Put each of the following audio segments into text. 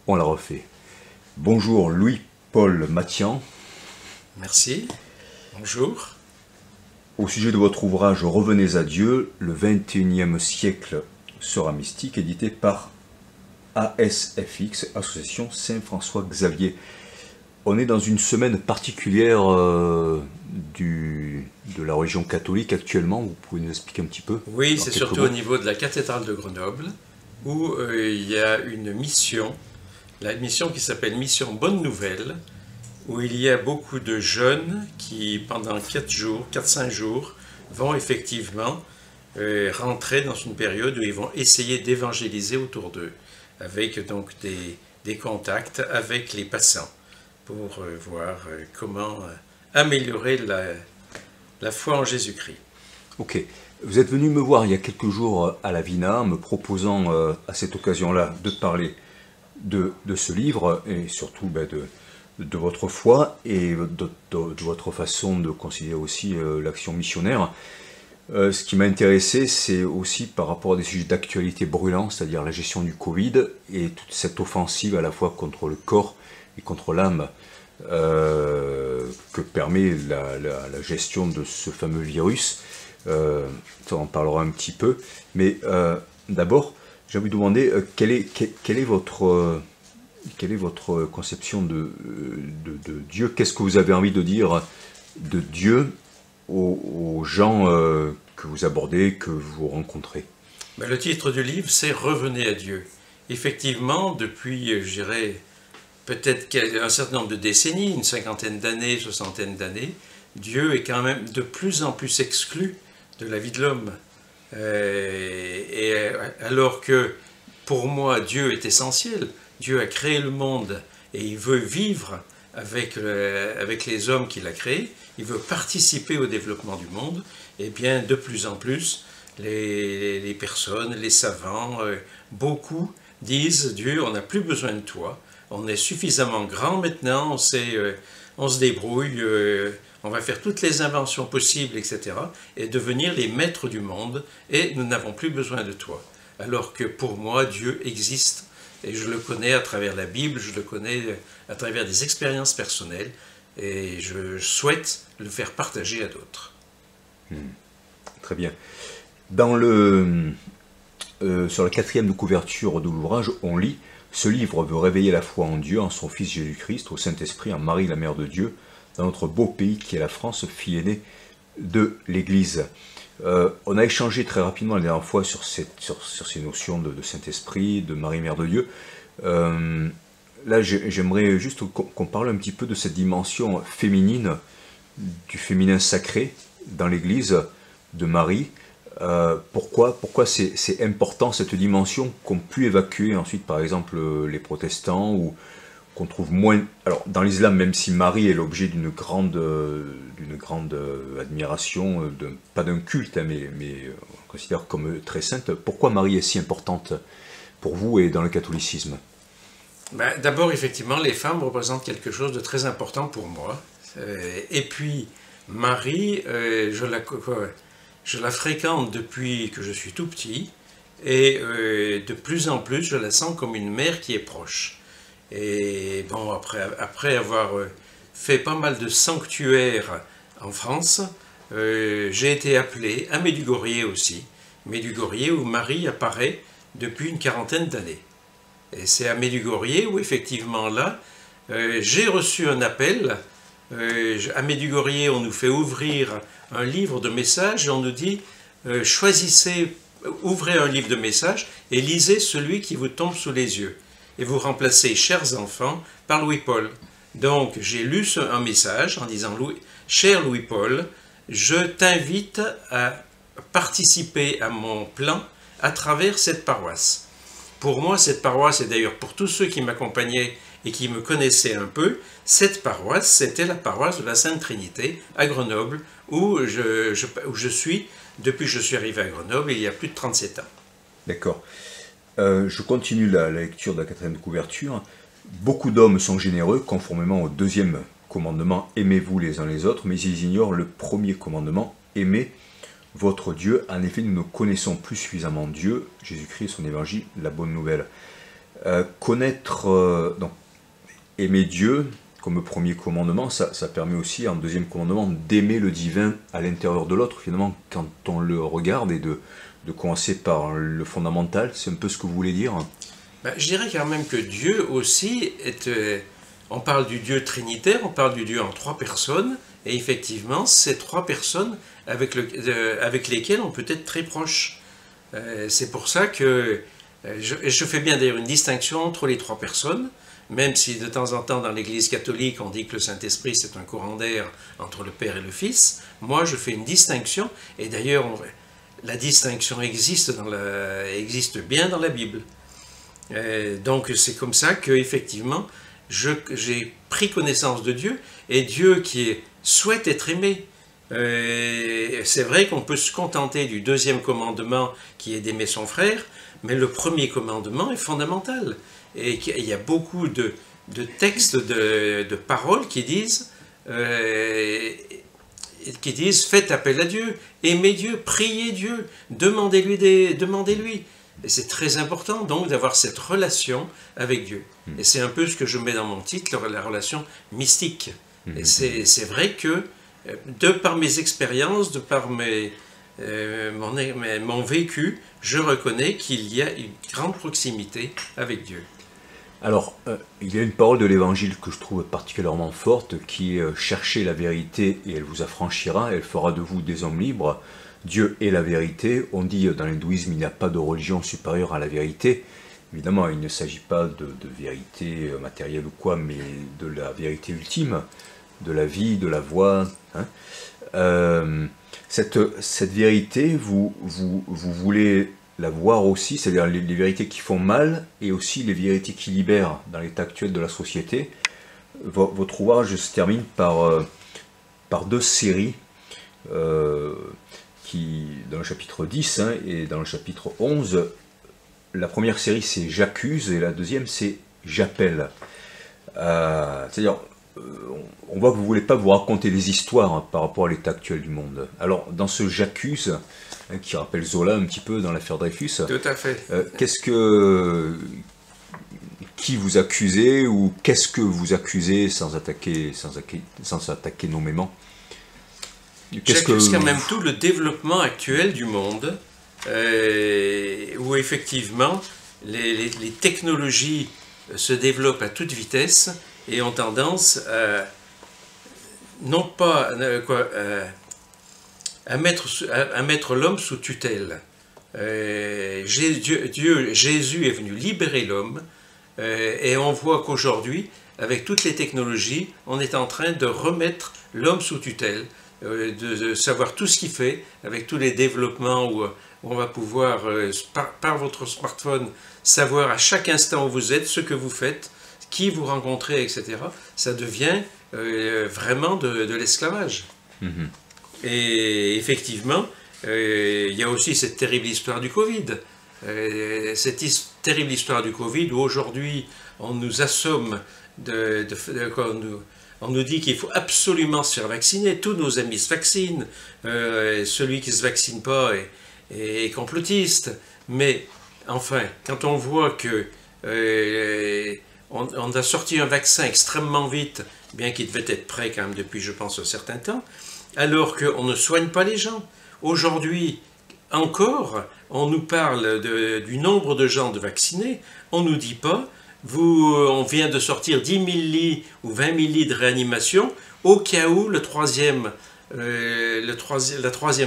On la refait. Bonjour Louis-Paul Mathian. Merci. Bonjour. Au sujet de votre ouvrage Revenez à Dieu, le 21e siècle sera mystique, édité par ASFX, Association Saint-François-Xavier. On est dans une semaine particulière de la religion catholique actuellement. Vous pouvez nous expliquer un petit peu? Oui, c'est surtout au niveau de la cathédrale de Grenoble, où il y a une mission, la mission qui s'appelle Mission Bonne Nouvelle, où il y a beaucoup de jeunes qui, pendant 4-5 jours, vont effectivement rentrer dans une période où ils vont essayer d'évangéliser autour d'eux, avec donc des contacts avec les passants, pour voir comment améliorer la foi en Jésus-Christ. Ok. Vous êtes venu me voir il y a quelques jours à la Vina, me proposant à cette occasion-là de parler de ce livre et surtout de votre foi et de votre façon de considérer aussi l'action missionnaire. Ce qui m'a intéressé, c'est aussi par rapport à des sujets d'actualité brûlants, c'est-à-dire la gestion du Covid et toute cette offensive à la fois contre le corps et contre l'âme que permet la gestion de ce fameux virus. On en parlera un petit peu, mais d'abord, j'ai envie de vous demander quelle est votre conception de Dieu? Qu'est-ce que vous avez envie de dire de Dieu aux gens que vous abordez, que vous rencontrez? Le titre du livre, c'est « Revenez à Dieu ». Effectivement, depuis, je dirais, peut-être un certain nombre de décennies, une cinquantaine d'années, soixantaine d'années, Dieu est quand même de plus en plus exclu de la vie de l'homme. Alors que, pour moi, Dieu est essentiel. Dieu a créé le monde et il veut vivre avec les hommes qu'il a créés. Il veut participer au développement du monde. Et bien, de plus en plus, les personnes, les savants, beaucoup disent « Dieu, on n'a plus besoin de toi. On est suffisamment grand maintenant, on se débrouille, on va faire toutes les inventions possibles, etc. et devenir les maîtres du monde, et nous n'avons plus besoin de toi. » Alors que pour moi, Dieu existe, et je le connais à travers la Bible, je le connais à travers des expériences personnelles, et je souhaite le faire partager à d'autres. Très bien. Sur la 4e de couverture de l'ouvrage, on lit « Ce livre veut réveiller la foi en Dieu, en son Fils Jésus-Christ, au Saint-Esprit, en Marie, la Mère de Dieu, dans notre beau pays qui est la France, fille aînée de l'Église. » On a échangé très rapidement la dernière fois sur ces notions de Saint-Esprit, de Marie, Mère de Dieu. Là, j'aimerais juste qu'on parle un petit peu de cette dimension féminine, du féminin sacré dans l'Église de Marie. Pourquoi c'est important cette dimension qu'ont pu évacuer ensuite par exemple les protestants ou qu'on trouve moins... Alors dans l'islam, même si Marie est l'objet d'une grande admiration, pas d'un culte, hein, mais on considère comme très sainte, pourquoi Marie est si importante pour vous et dans le catholicisme? D'abord, effectivement, les femmes représentent quelque chose de très important pour moi. Et puis, Marie, je la fréquente depuis que je suis tout petit, et de plus en plus, je la sens comme une mère qui est proche. Et bon, après avoir fait pas mal de sanctuaires en France, j'ai été appelé à Medjugorje aussi, Medjugorje où Marie apparaît depuis une quarantaine d'années. Et c'est à Medjugorje où effectivement là, j'ai reçu un appel. À Medjugorje, on nous fait ouvrir un livre de messages et on nous dit ouvrez un livre de messages et lisez celui qui vous tombe sous les yeux. Et vous remplacez chers enfants par Louis-Paul. Donc j'ai lu un message en disant cher Louis-Paul, je t'invite à participer à mon plan à travers cette paroisse. Pour moi, cette paroisse, et d'ailleurs pour tous ceux qui m'accompagnaient et qui me connaissaient un peu, cette paroisse, c'était la paroisse de la Sainte Trinité à Grenoble, où je suis depuis que je suis arrivé à Grenoble il y a plus de 37 ans. D'accord. Je continue la lecture de la 4e couverture. Beaucoup d'hommes sont généreux, conformément au 2e commandement, aimez-vous les uns les autres, mais ils ignorent le 1er commandement, aimez votre Dieu. En effet, nous ne connaissons plus suffisamment Dieu, Jésus-Christ et son évangile, la bonne nouvelle. Connaître, donc, aimer Dieu comme premier commandement, ça permet aussi en deuxième commandement d'aimer le divin à l'intérieur de l'autre, finalement, quand on le regarde, et de commencer par le fondamental. C'est un peu ce que vous voulez dire? Ben, je dirais quand même que Dieu aussi est... on parle du Dieu trinitaire, on parle du Dieu en 3 personnes, et effectivement, ces 3 personnes avec lesquelles on peut être très proche. C'est pour ça que je fais bien d'ailleurs une distinction entre les 3 personnes, même si de temps en temps dans l'Église catholique on dit que le Saint-Esprit c'est un courant d'air entre le Père et le Fils. Moi je fais une distinction, et d'ailleurs la distinction existe bien dans la Bible. Donc c'est comme ça qu'effectivement j'ai pris connaissance de Dieu, et Dieu qui souhaite être aimé. C'est vrai qu'on peut se contenter du 2e commandement qui est d'aimer son frère, mais le 1er commandement est fondamental. Et il y a beaucoup de textes, de paroles qui disent faites appel à Dieu, aimez Dieu, priez Dieu, demandez-lui. Et c'est très important donc d'avoir cette relation avec Dieu. Et c'est un peu ce que je mets dans mon titre, la relation mystique. Et c'est vrai que, de par mes expériences, de par mon vécu, je reconnais qu'il y a une grande proximité avec Dieu. Alors, il y a une parole de l'Évangile que je trouve particulièrement forte, qui est « Cherchez la vérité et elle vous affranchira, elle fera de vous des hommes libres. Dieu est la vérité ». On dit dans l'hindouisme, il n'y a pas de religion supérieure à la vérité. Évidemment, il ne s'agit pas de vérité matérielle ou quoi, mais de la vérité ultime, de la vie, de la voie. Cette vérité, vous voulez la voir aussi, c'est-à-dire les vérités qui font mal, et aussi les vérités qui libèrent dans l'état actuel de la société. Votre ouvrage se termine par 2 séries, dans le chapitre 10 et dans le chapitre 11. La première série c'est « J'accuse » et la deuxième c'est « J'appelle ». C'est-à-dire, on voit que vous ne voulez pas vous raconter des histoires par rapport à l'état actuel du monde. Alors, dans ce « J'accuse », qui rappelle Zola un petit peu dans l'affaire Dreyfus. Tout à fait. Qui vous accusez, ou qu'est-ce que vous accusez sans attaquer nommément? J'accuse quand même tout le développement actuel du monde, où effectivement les technologies se développent à toute vitesse et ont tendance à mettre l'homme sous tutelle. Jésus est venu libérer l'homme, et on voit qu'aujourd'hui, avec toutes les technologies, on est en train de remettre l'homme sous tutelle, de savoir tout ce qu'il fait, avec tous les développements où on va pouvoir, par votre smartphone, savoir à chaque instant où vous êtes, ce que vous faites, qui vous rencontrez, etc. Ça devient vraiment de l'esclavage. Et effectivement, il y a aussi cette terrible histoire du Covid. Terrible histoire du Covid où aujourd'hui on nous assomme, on nous dit qu'il faut absolument se faire vacciner. Tous nos amis se vaccinent. Celui qui ne se vaccine pas est complotiste. Mais enfin, quand on voit que on a sorti un vaccin extrêmement vite, bien qu'il devait être prêt quand même depuis, je pense, un certain temps, alors qu'on ne soigne pas les gens. Aujourd'hui, encore, on nous parle du nombre de gens de vaccinés, on ne nous dit pas, on vient de sortir 10 000 lits ou 20 000 lits de réanimation, au cas où la troisième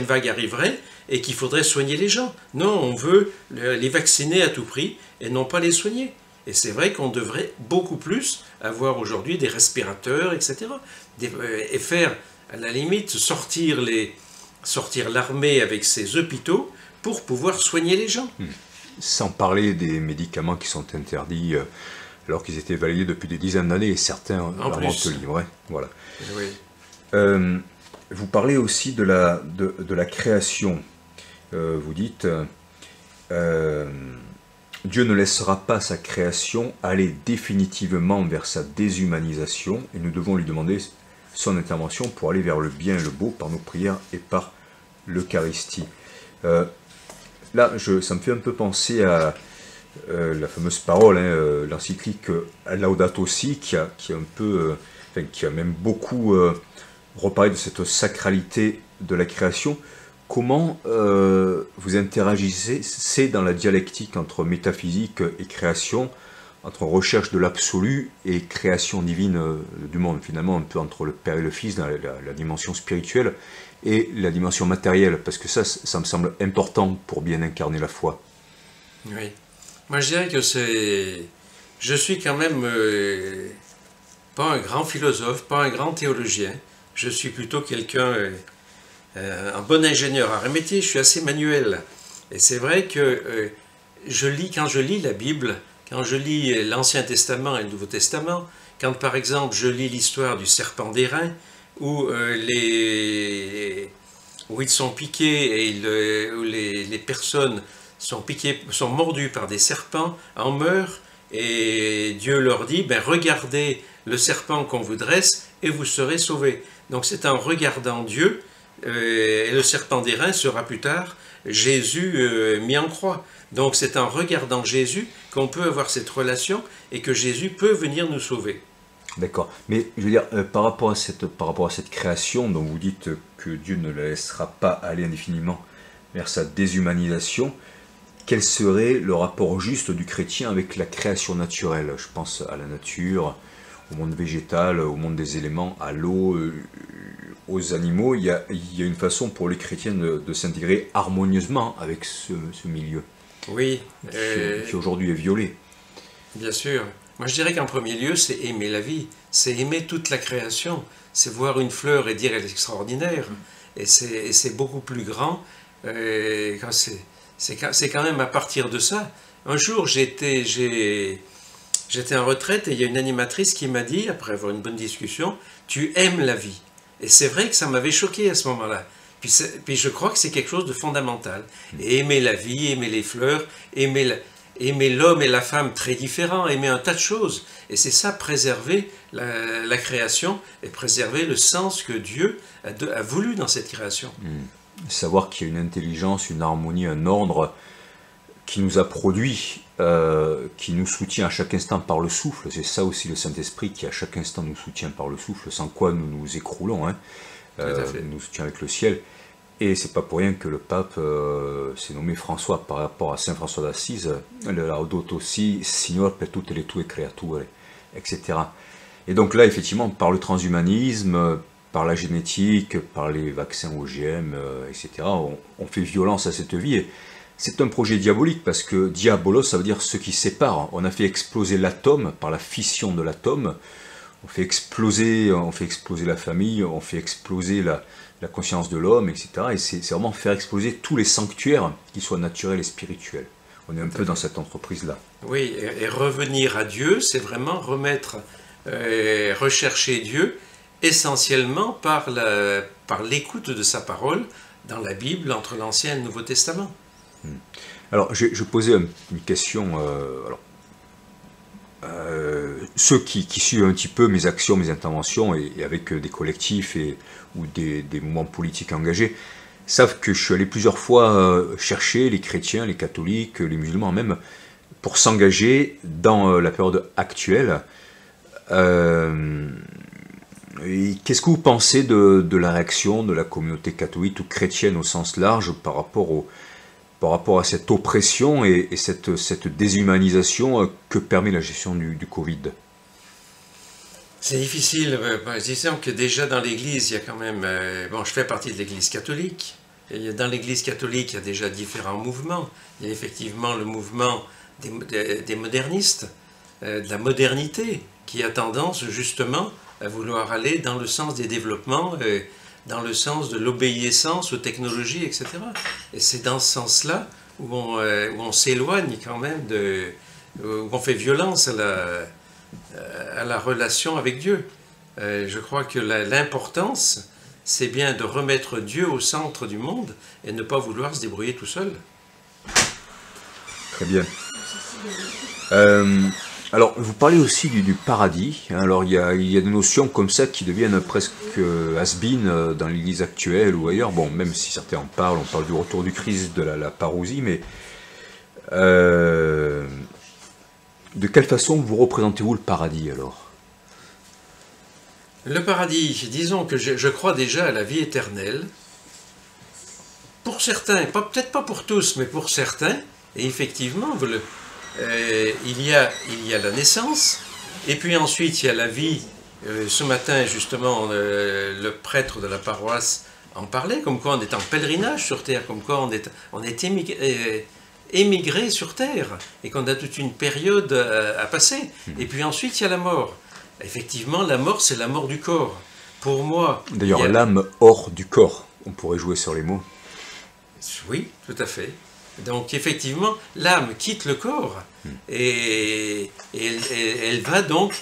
vague arriverait et qu'il faudrait soigner les gens. Non, on veut les vacciner à tout prix et non pas les soigner. Et c'est vrai qu'on devrait beaucoup plus avoir aujourd'hui des respirateurs, etc. Et faire, à la limite, sortir l'armée avec ses hôpitaux pour pouvoir soigner les gens. Sans parler des médicaments qui sont interdits alors qu'ils étaient validés depuis des dizaines d'années, et certains vraiment se livraient. Voilà. Oui. Vous parlez aussi de la création. Vous dites Dieu ne laissera pas sa création aller définitivement vers sa déshumanisation, et nous devons lui demander son intervention pour aller vers le bien et le beau par nos prières et par l'Eucharistie. Là, ça me fait un peu penser à la fameuse parole, hein, l'encyclique Laudato Si, qui a un peu, enfin, qui a même beaucoup reparlé de cette sacralité de la création. Comment vous interagissez dans la dialectique entre métaphysique et création, entre recherche de l'absolu et création divine du monde, finalement un peu entre le Père et le Fils dans la dimension spirituelle et la dimension matérielle, parce que ça me semble important pour bien incarner la foi. Oui. Moi, je dirais que je suis quand même pas un grand philosophe, pas un grand théologien. Je suis plutôt quelqu'un, un bon ingénieur arrêté, je suis assez manuel. Et c'est vrai que quand je lis la Bible, quand je lis l'Ancien Testament et le Nouveau Testament, quand par exemple je lis l'histoire du serpent d'airain, où ils sont piqués et où les personnes sont mordues par des serpents, en meurent, et Dieu leur dit, ben, regardez le serpent qu'on vous dresse et vous serez sauvés. Donc c'est en regardant Dieu, et le serpent d'airain sera plus tard Jésus mis en croix. Donc c'est en regardant Jésus qu'on peut avoir cette relation et que Jésus peut venir nous sauver. D'accord. Mais je veux dire, par rapport à cette création dont vous dites que Dieu ne la laissera pas aller indéfiniment vers sa déshumanisation, quel serait le rapport juste du chrétien avec la création naturelle? Je pense à la nature, au monde végétal, au monde des éléments, à l'eau, aux animaux. Il y a une façon pour les chrétiens de s'intégrer harmonieusement avec ce milieu. Oui. Qui aujourd'hui est violé. Bien sûr. Moi, je dirais qu'en premier lieu, c'est aimer la vie, c'est aimer toute la création, c'est voir une fleur et dire elle est extraordinaire. Et c'est beaucoup plus grand. C'est quand même à partir de ça. Un jour, j'étais en retraite et il y a une animatrice qui m'a dit, après avoir une bonne discussion, tu aimes la vie. Et c'est vrai que ça m'avait choqué à ce moment-là. Puis je crois que c'est quelque chose de fondamental. Et aimer la vie, aimer les fleurs, aimer l'homme et la femme très différents, aimer un tas de choses. Et c'est ça, préserver la création et préserver le sens que Dieu a voulu dans cette création. Savoir qu'il y a une intelligence, une harmonie, un ordre qui nous a produit, qui nous soutient à chaque instant par le souffle. C'est ça aussi le Saint-Esprit qui à chaque instant nous soutient par le souffle, sans quoi nous nous écroulons. Hein. Nous soutient avec le ciel. Et c'est pas pour rien que le pape s'est nommé François par rapport à Saint François d'Assise, le Laudato Si, Signor per tutte le tue creature, etc. Et donc là, effectivement, par le transhumanisme, par la génétique, par les vaccins OGM, etc., on fait violence à cette vie. Et c'est un projet diabolique parce que diabolos, ça veut dire ce qui sépare. On a fait exploser l'atome par la fission de l'atome. On fait exploser la famille, on fait exploser la conscience de l'homme, etc. Et c'est vraiment faire exploser tous les sanctuaires, qu'ils soient naturels et spirituels. On est un peu dans cette entreprise-là. Oui, et revenir à Dieu, c'est vraiment rechercher Dieu essentiellement par l'écoute de sa parole dans la Bible, entre l'Ancien et le Nouveau Testament. Alors, je posais une question... ceux qui suivent un petit peu mes actions, mes interventions, et avec des collectifs ou des mouvements politiques engagés, savent que je suis allé plusieurs fois chercher les chrétiens, les catholiques, les musulmans même, pour s'engager dans la période actuelle. Qu'est-ce que vous pensez de la réaction de la communauté catholique ou chrétienne au sens large par rapport à cette oppression et cette déshumanisation que permet la gestion du Covid? C'est difficile. Disons que déjà dans l'Église, il y a quand même... je fais partie de l'Église catholique. Et dans l'Église catholique, il y a déjà différents mouvements. Il y a effectivement le mouvement des modernistes, de la modernité, qui a tendance justement à vouloir aller dans le sens des développements, dans le sens de l'obéissance aux technologies, etc. Et c'est dans ce sens-là où on s'éloigne quand même, où on fait violence à la relation avec Dieu. Je crois que l'importance, c'est bien de remettre Dieu au centre du monde et ne pas vouloir se débrouiller tout seul. Très bien. Alors, vous parlez aussi du paradis. Alors, il y a des notions comme ça qui deviennent presque has-been dans l'Église actuelle ou ailleurs. Bon, même si certains en parlent, on parle du retour du Christ, de la parousie, mais De quelle façon vous représentez-vous le paradis alors? Le paradis, disons que je crois déjà à la vie éternelle. Pour certains, peut-être pas pour tous, mais pour certains, et effectivement, il y a la naissance, et puis ensuite il y a la vie. Ce matin, justement, le prêtre de la paroisse en parlait, comme quoi on est en pèlerinage sur Terre, comme quoi on est émigré sur Terre, et qu'on a toute une période à passer. Et puis ensuite, il y a la mort. Effectivement, la mort, c'est la mort du corps. Pour moi... D'ailleurs, l'âme hors du corps, on pourrait jouer sur les mots. Oui, tout à fait. Donc, effectivement, l'âme quitte le corps, et elle va donc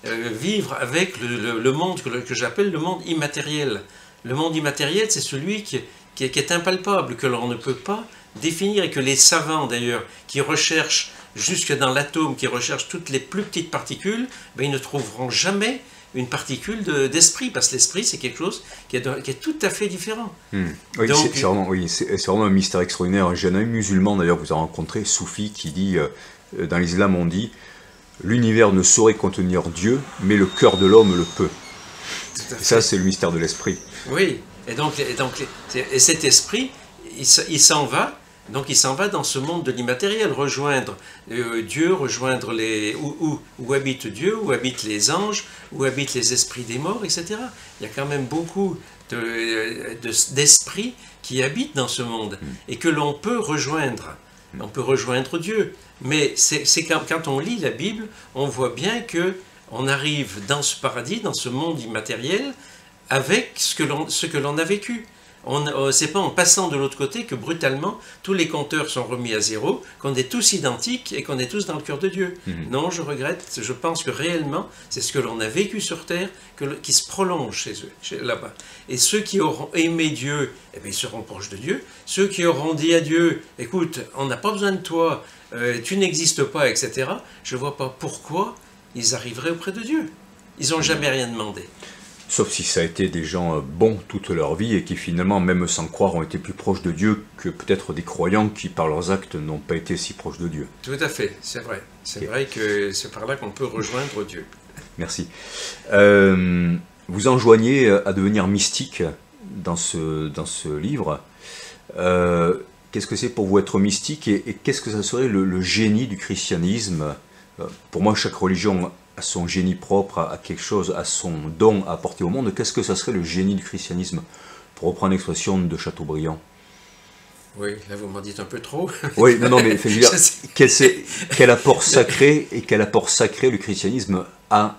vivre avec le monde que j'appelle le monde immatériel. Le monde immatériel, c'est celui qui est impalpable, que l'on ne peut pas définir, et que les savants d'ailleurs, qui recherchent jusque dans l'atome, qui recherchent toutes les plus petites particules, ben, ils ne trouveront jamais une particule d'esprit, parce que l'esprit c'est quelque chose qui est tout à fait différent. Oui, c'est vraiment un mystère extraordinaire. J'ai un ami musulman d'ailleurs que vous avez rencontré, Soufi, qui dit, dans l'islam on dit, l'univers ne saurait contenir Dieu, mais le cœur de l'homme le peut. Et ça c'est le mystère de l'esprit. Oui, et cet esprit, il s'en va. Donc il s'en va dans ce monde de l'immatériel, rejoindre Dieu, rejoindre où habite Dieu, où habitent les anges, où habitent les esprits des morts, etc. Il y a quand même beaucoup d'esprits qui habitent dans ce monde et que l'on peut rejoindre. On peut rejoindre Dieu. Mais c'est quand on lit la Bible, on voit bien qu'on arrive dans ce paradis, dans ce monde immatériel, avec ce que l'on a vécu. C'est pas en passant de l'autre côté que brutalement tous les compteurs sont remis à zéro, qu'on est tous identiques et qu'on est tous dans le cœur de Dieu. Non, je regrette, je pense que réellement c'est ce que l'on a vécu sur terre qui se prolonge chez eux, là-bas. Et ceux qui auront aimé Dieu, eh bien, ils seront proches de Dieu. Ceux qui auront dit à Dieu, écoute, on n'a pas besoin de toi, tu n'existes pas, etc., je vois pas pourquoi ils arriveraient auprès de Dieu. Ils n'ont jamais rien demandé. Sauf si ça a été des gens bons toute leur vie et qui finalement, même sans croire, ont été plus proches de Dieu que peut-être des croyants qui, par leurs actes, n'ont pas été si proches de Dieu. Tout à fait, c'est vrai. C'est vrai que c'est par là qu'on peut rejoindre Dieu. Merci. Vous enjoignez à devenir mystique dans ce livre. Qu'est-ce que c'est pour vous être mystique et qu'est-ce que ça serait le génie du christianisme? Pour moi, chaque religion a son génie propre, a quelque chose, a son don à apporter au monde. Qu'est-ce que ça serait le génie du christianisme? Pour reprendre l'expression de Chateaubriand. Oui, là vous m'en dites un peu trop. Oui, non, mais quel apport sacré le christianisme a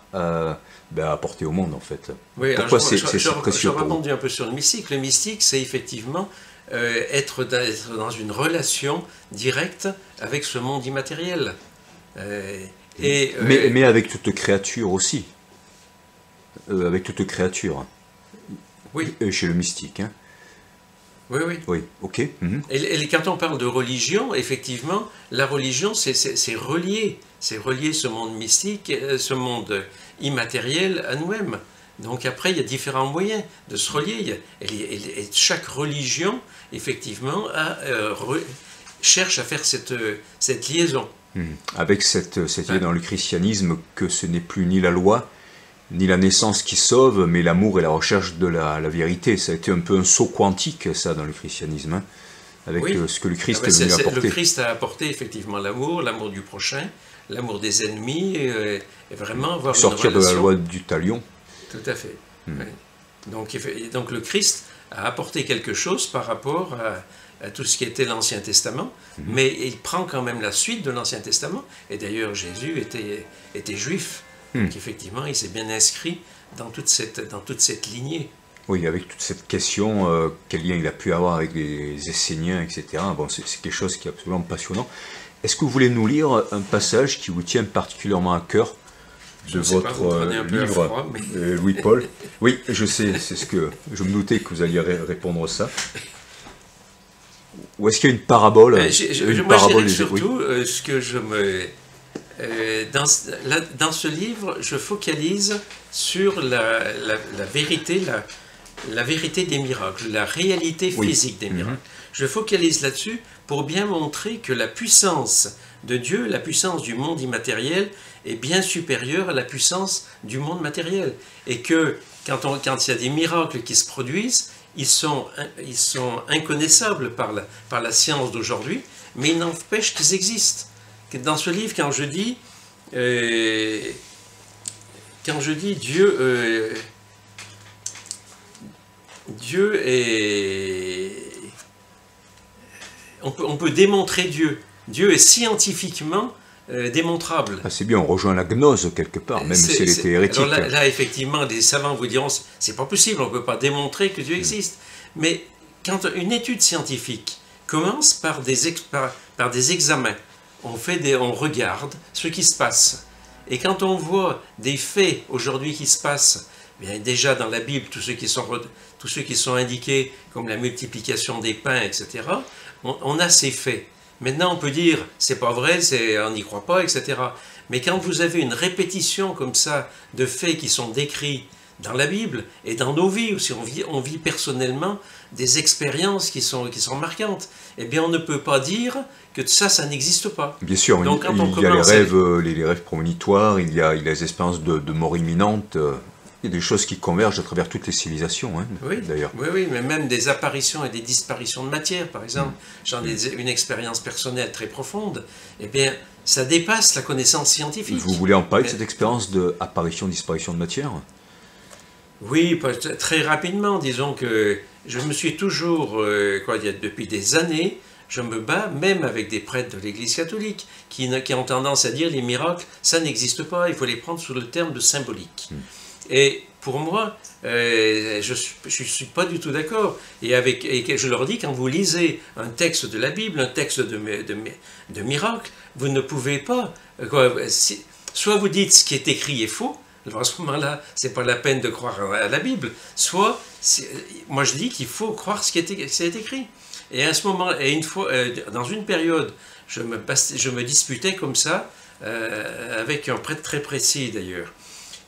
apporté au monde en fait. Oui, pourquoi c'est précieux je rebondis un peu sur le mystique. Le mystique, c'est effectivement être dans une relation directe avec ce monde immatériel. Mais avec toute créature aussi. Avec toute créature. Oui. Chez le mystique. Hein. Oui, oui. Oui, ok. Et quand on parle de religion, effectivement, la religion, c'est relier. C'est relier ce monde mystique, ce monde immatériel à nous-mêmes. Donc après, il y a différents moyens de se relier. Et chaque religion, effectivement, cherche à faire cette liaison. Avec cette idée dans le christianisme que ce n'est plus ni la loi, ni la naissance qui sauve, mais l'amour et la recherche de la vérité. Ça a été un peu un saut quantique, ça, dans le christianisme, hein, avec ce que le Christ est venu apporter. Le Christ a apporté effectivement l'amour du prochain, l'amour des ennemis, et vraiment avoir sortir une relation. De la loi du talion. Tout à fait. Oui. Donc le Christ a apporté quelque chose par rapport à tout ce qui était l'Ancien Testament, mais il prend quand même la suite de l'Ancien Testament, et d'ailleurs Jésus était juif, donc effectivement il s'est bien inscrit dans toute cette lignée. Oui, avec toute cette question, quel lien il a pu avoir avec les Esséniens, etc. Bon, c'est quelque chose qui est absolument passionnant. Est-ce que vous voulez nous lire un passage qui vous tient particulièrement à cœur de votre livre, Louis-Paul? Oui, je sais, c'est ce que je me doutais que vous alliez répondre ça. Ou est-ce qu'il y a une parabole? Moi, je dirais surtout ce que je me... dans ce livre, je focalise sur la vérité, la vérité des miracles, la réalité physique des miracles. Je focalise là-dessus pour bien montrer que la puissance de Dieu, la puissance du monde immatériel est bien supérieure à la puissance du monde matériel. Et que quand il y a des miracles qui se produisent, ils sont inconnaissables par la science d'aujourd'hui, mais il n'empêche qu'ils existent. Dans ce livre, quand je dis Dieu est... On peut démontrer Dieu. Dieu est scientifiquement démontrable. Ah, c'est bien, on rejoint la gnose quelque part, même si elle était hérétique. Alors là, effectivement, les savants vous diront, c'est pas possible, on ne peut pas démontrer que Dieu existe. Mais quand une étude scientifique commence par des examens, on regarde ce qui se passe. Et quand on voit des faits aujourd'hui qui se passent, bien déjà dans la Bible, tous ceux qui sont indiqués, comme la multiplication des pains, etc., on a ces faits. Maintenant, on peut dire, c'est pas vrai, on n'y croit pas, etc. Mais quand vous avez une répétition comme ça de faits qui sont décrits dans la Bible et dans nos vies, aussi on vit personnellement des expériences qui sont marquantes, eh bien on ne peut pas dire que ça n'existe pas. Bien sûr, donc, il y a les rêves prémonitoires, il y a les expériences de mort imminente. Il y a des choses qui convergent à travers toutes les civilisations, hein, oui, d'ailleurs. Oui, mais même des apparitions et des disparitions de matière, par exemple. J'en ai une expérience personnelle très profonde. Eh bien, ça dépasse la connaissance scientifique. Vous voulez en parler de cette expérience d'apparition-disparition de matière? Oui, très rapidement. Disons que je me suis toujours, depuis des années, je me bats même avec des prêtres de l'Église catholique qui ont tendance à dire les miracles, ça n'existe pas, il faut les prendre sous le terme de symbolique. Et pour moi, je ne suis pas du tout d'accord. Et je leur dis, quand vous lisez un texte de la Bible, un texte de miracle, vous ne pouvez pas... soit vous dites ce qui est écrit est faux, alors à ce moment-là, ce n'est pas la peine de croire à la Bible, soit, moi je dis qu'il faut croire ce qui est écrit. Et à ce moment, une fois, dans une période, je me disputais comme ça, avec un prêtre très précis d'ailleurs.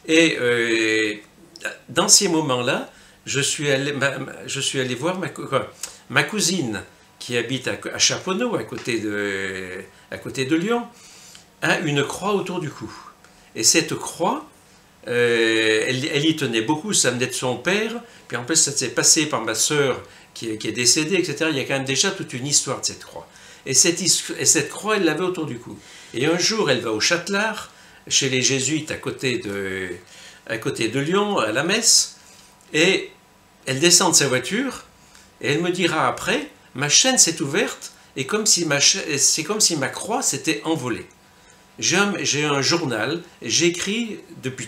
Et dans ces moments-là, je suis allé voir ma cousine qui habite à Chaponneau, à côté de Lyon, a une croix autour du cou. Et cette croix, elle y tenait beaucoup, ça venait de son père, puis en plus ça s'est passé par ma sœur qui est décédée, etc. Il y a quand même déjà toute une histoire de cette croix. Et cette croix, elle l'avait autour du cou. Et un jour, elle va au Châtelard, chez les Jésuites à côté de Lyon, à la messe, et elle descend de sa voiture, et elle me dira après, ma chaîne s'est ouverte, et c'est comme si ma croix s'était envolée. J'ai un journal, j'écris depuis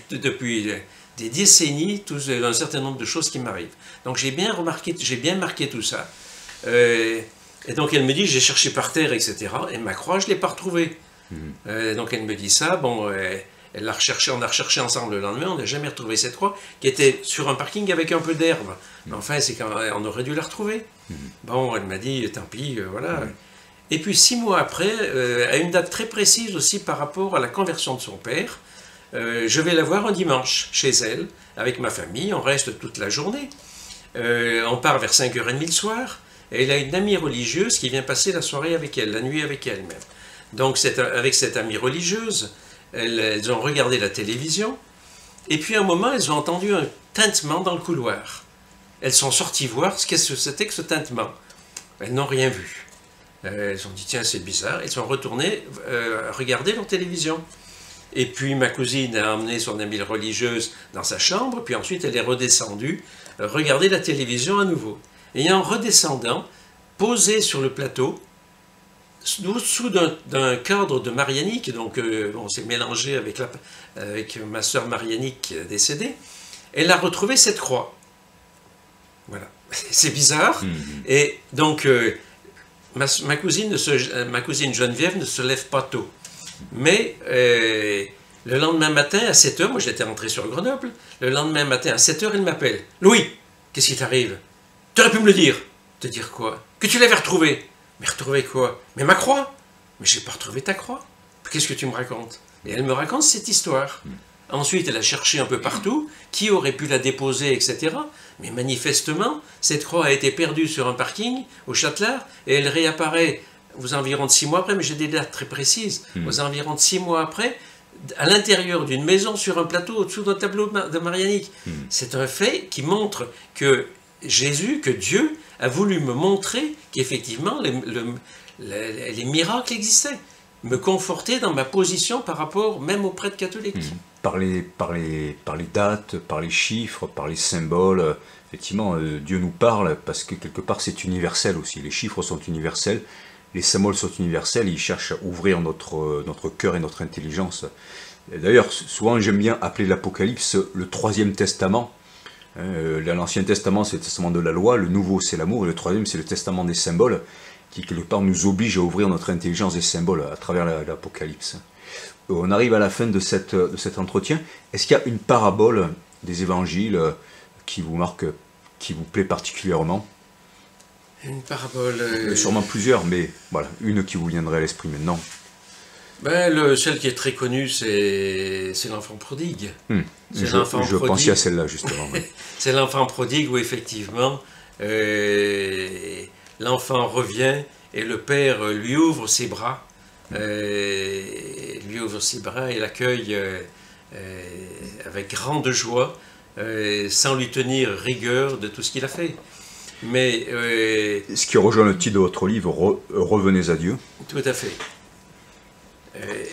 des décennies un certain nombre de choses qui m'arrivent. Donc j'ai bien marqué tout ça. Et donc elle me dit, j'ai cherché par terre, etc. Et ma croix, je ne l'ai pas retrouvée. Donc elle me dit ça, bon, on a recherché ensemble le lendemain, on n'a jamais retrouvé cette croix, qui était sur un parking avec un peu d'herbe. Mais enfin, on aurait dû la retrouver. Bon, elle m'a dit, tant pis, voilà. Et puis 6 mois après, à une date très précise aussi par rapport à la conversion de son père, je vais la voir un dimanche chez elle, avec ma famille, on reste toute la journée. On part vers 5h30 le soir, et elle a une amie religieuse qui vient passer la soirée avec elle, la nuit avec elle même. Donc avec cette amie religieuse, elles ont regardé la télévision, et puis à un moment, elles ont entendu un tintement dans le couloir. Elles sont sorties voir ce que c'était que ce tintement. Elles n'ont rien vu. Elles ont dit, tiens, c'est bizarre. Elles sont retournées regarder leur télévision. Et puis ma cousine a emmené son amie religieuse dans sa chambre, puis ensuite elle est redescendue, regarder la télévision à nouveau. Et en redescendant, posée sur le plateau, sous d'un cadre de Marianique, donc on s'est mélangé avec ma sœur Marianique décédée, elle a retrouvé cette croix. Voilà, c'est bizarre. Et donc ma cousine Geneviève ne se lève pas tôt. Mais le lendemain matin à 7h, moi j'étais rentré sur Grenoble, le lendemain matin à 7h, elle m'appelle. « Louis, qu'est-ce qui t'arrive? Tu aurais pu me le dire. » « Te dire quoi? Que tu l'avais retrouvé. » « Mais retrouver quoi? Mais ma croix. » « Mais j'ai pas retrouvé ta croix. Qu'est-ce que tu me racontes? » Et elle me raconte cette histoire. Ensuite, elle a cherché un peu partout, qui aurait pu la déposer, etc. Mais manifestement, cette croix a été perdue sur un parking au Châtelard, et elle réapparaît aux environs de 6 mois après, mais j'ai des dates très précises, aux environs de 6 mois après, à l'intérieur d'une maison, sur un plateau, au-dessous d'un tableau de Marianique. C'est un fait qui montre que Jésus, que Dieu a voulu me montrer qu'effectivement les miracles existaient, me conforter dans ma position par rapport même aux prêtres catholiques. Par les dates, par les chiffres, par les symboles, effectivement, Dieu nous parle parce que quelque part c'est universel aussi. Les chiffres sont universels, les symboles sont universels, ils cherchent à ouvrir notre cœur et notre intelligence. D'ailleurs, souvent j'aime bien appeler l'Apocalypse le troisième testament. L'Ancien Testament c'est le testament de la loi, le Nouveau c'est l'amour, et le troisième c'est le testament des symboles, qui quelque part nous oblige à ouvrir notre intelligence des symboles à travers l'Apocalypse. On arrive à la fin de cet entretien. Est-ce qu'il y a une parabole des évangiles qui vous marque, qui vous plaît particulièrement? Une parabole... Sûrement plusieurs, mais voilà, une qui vous viendrait à l'esprit maintenant. Celle qui est très connue, c'est l'enfant prodigue. Je pensais à celle-là, justement. Oui. C'est l'enfant prodigue où, effectivement, l'enfant revient et le père lui ouvre ses bras. Et l'accueille avec grande joie, sans lui tenir rigueur de tout ce qu'il a fait. Mais, ce qui rejoint le titre de votre livre, Revenez à Dieu. Tout à fait.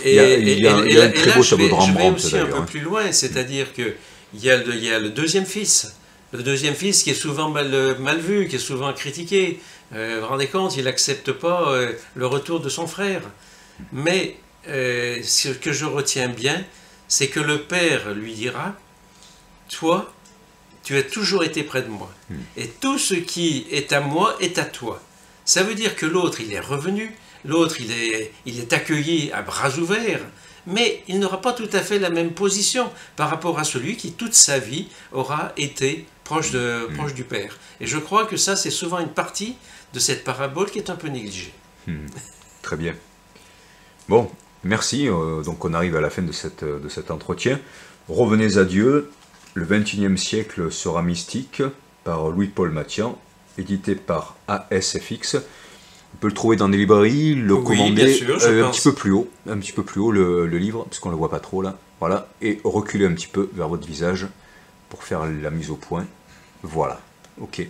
Il y a un très beau tableau de Rembrandt. Je vais aussi un peu plus loin, c'est-à-dire qu'il y a le deuxième fils. Le deuxième fils qui est souvent mal vu, qui est souvent critiqué. Vous vous rendez compte, il n'accepte pas le retour de son frère. Mais ce que je retiens bien, c'est que le père lui dira, toi, tu as toujours été près de moi. Et tout ce qui est à moi est à toi. Ça veut dire que l'autre, il est revenu. L'autre, il est accueilli à bras ouverts, mais il n'aura pas tout à fait la même position par rapport à celui qui, toute sa vie, aura été proche du Père. Et je crois que ça, c'est souvent une partie de cette parabole qui est un peu négligée. Très bien. Bon, merci. Donc on arrive à la fin de cet entretien. Revenez à Dieu. Le XXIe siècle sera mystique, par Louis-Paul Mathian, édité par ASFX. On peut le trouver dans des librairies, le commander bien sûr, un petit peu plus haut le livre, parce qu'on ne le voit pas trop là. Voilà, et reculer un petit peu vers votre visage pour faire la mise au point. Voilà, ok.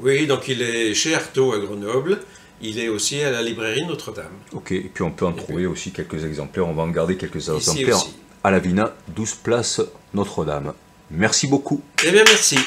Oui, donc il est chez Artaud à Grenoble, il est aussi à la librairie Notre-Dame. Ok, et puis on peut en trouver aussi quelques exemplaires, on va en garder quelques exemplaires à la Vina, 12 place Notre-Dame. Merci beaucoup. Eh bien merci.